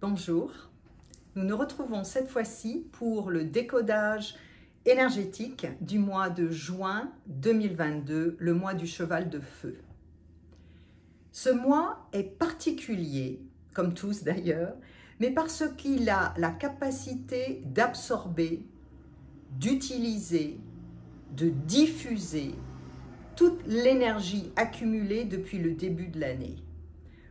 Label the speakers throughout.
Speaker 1: Bonjour, nous nous retrouvons cette fois-ci pour le décodage énergétique du mois de juin 2022, le mois du cheval de feu. Ce mois est particulier, comme tous d'ailleurs, mais parce qu'il a la capacité d'absorber, d'utiliser, de diffuser toute l'énergie accumulée depuis le début de l'année.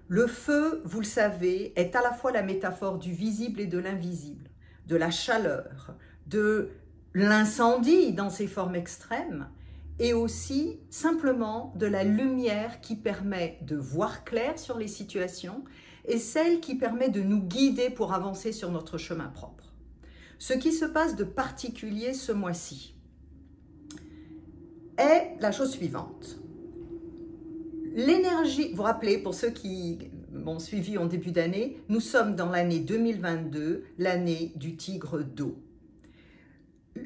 Speaker 1: Le feu, vous le savez, est à la fois la métaphore du visible et de l'invisible, de la chaleur, de l'incendie dans ses formes extrêmes, et aussi simplement de la lumière qui permet de voir clair sur les situations et celle qui permet de nous guider pour avancer sur notre chemin propre. Ce qui se passe de particulier ce mois-ci est la chose suivante. L'énergie, vous vous rappelez, pour ceux qui m'ont suivi en début d'année, nous sommes dans l'année 2022, l'année du tigre d'eau.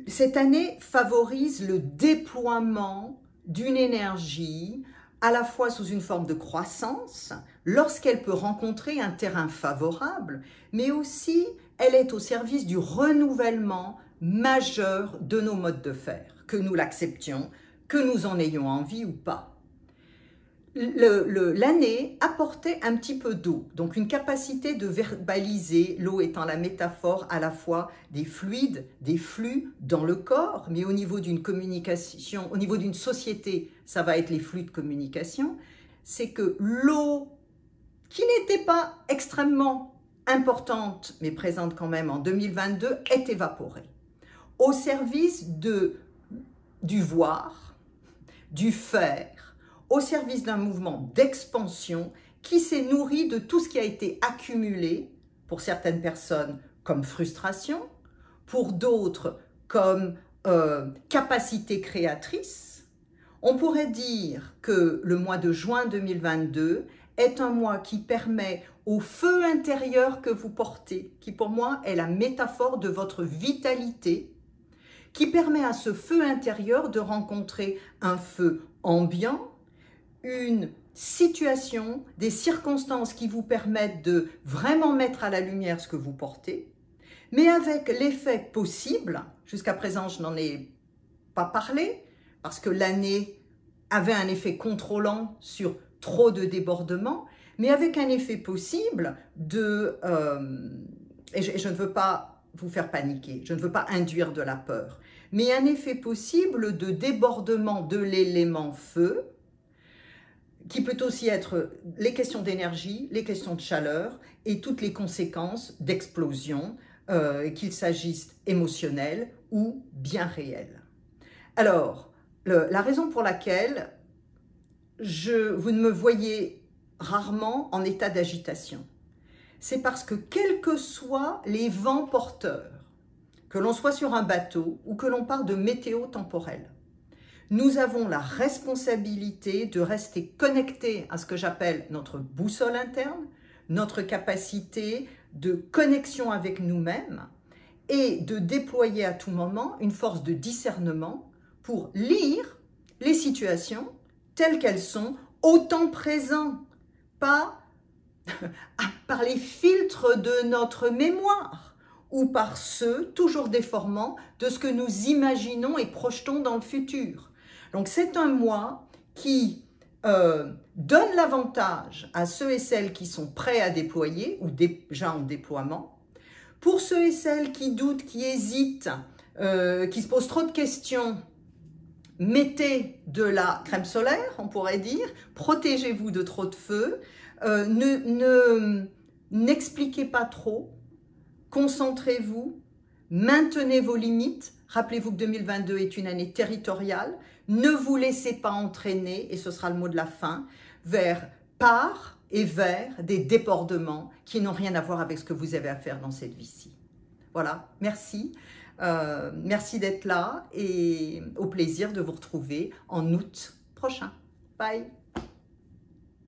Speaker 1: Cette année favorise le déploiement d'une énergie à la fois sous une forme de croissance, lorsqu'elle peut rencontrer un terrain favorable, mais aussi elle est au service du renouvellement majeur de nos modes de faire, que nous l'acceptions, que nous en ayons envie ou pas. L'année apportait un petit peu d'eau, donc une capacité de verbaliser, l'eau étant la métaphore à la fois des fluides, des flux dans le corps, mais au niveau d'une communication, au niveau d'une société, ça va être les flux de communication, c'est que l'eau, qui n'était pas extrêmement importante, mais présente quand même en 2022, est évaporée, au service du voir, du faire, au service d'un mouvement d'expansion qui s'est nourri de tout ce qui a été accumulé, pour certaines personnes comme frustration, pour d'autres comme capacité créatrice. On pourrait dire que le mois de juin 2022 est un mois qui permet au feu intérieur que vous portez, qui pour moi est la métaphore de votre vitalité, qui permet à ce feu intérieur de rencontrer un feu ambiant, une situation, des circonstances qui vous permettent de vraiment mettre à la lumière ce que vous portez, mais avec l'effet possible, jusqu'à présent je n'en ai pas parlé, parce que l'année avait un effet contrôlant sur trop de débordements, mais avec un effet possible de... et je ne veux pas vous faire paniquer, je ne veux pas induire de la peur, mais un effet possible de débordement de l'élément feu, qui peut aussi être les questions d'énergie, les questions de chaleur et toutes les conséquences d'explosion, qu'il s'agisse émotionnelles ou bien réelles. Alors, la raison pour laquelle vous ne me voyez rarement en état d'agitation, c'est parce que quels que soient les vents porteurs, que l'on soit sur un bateau ou que l'on parle de météo temporelle, nous avons la responsabilité de rester connectés à ce que j'appelle notre boussole interne, notre capacité de connexion avec nous-mêmes et de déployer à tout moment une force de discernement pour lire les situations telles qu'elles sont au temps présent, pas par les filtres de notre mémoire ou par ceux, toujours déformants, de ce que nous imaginons et projetons dans le futur. Donc c'est un mois qui donne l'avantage à ceux et celles qui sont prêts à déployer ou déjà en déploiement. Pour ceux et celles qui doutent, qui hésitent, qui se posent trop de questions, mettez de la crème solaire, on pourrait dire, protégez-vous de trop de feu, n'expliquez pas trop, concentrez-vous, maintenez vos limites. Rappelez-vous que 2022 est une année territoriale. Ne vous laissez pas entraîner, et ce sera le mot de la fin, par et vers des débordements qui n'ont rien à voir avec ce que vous avez à faire dans cette vie-ci. Voilà, merci. Merci d'être là et au plaisir de vous retrouver en août prochain. Bye.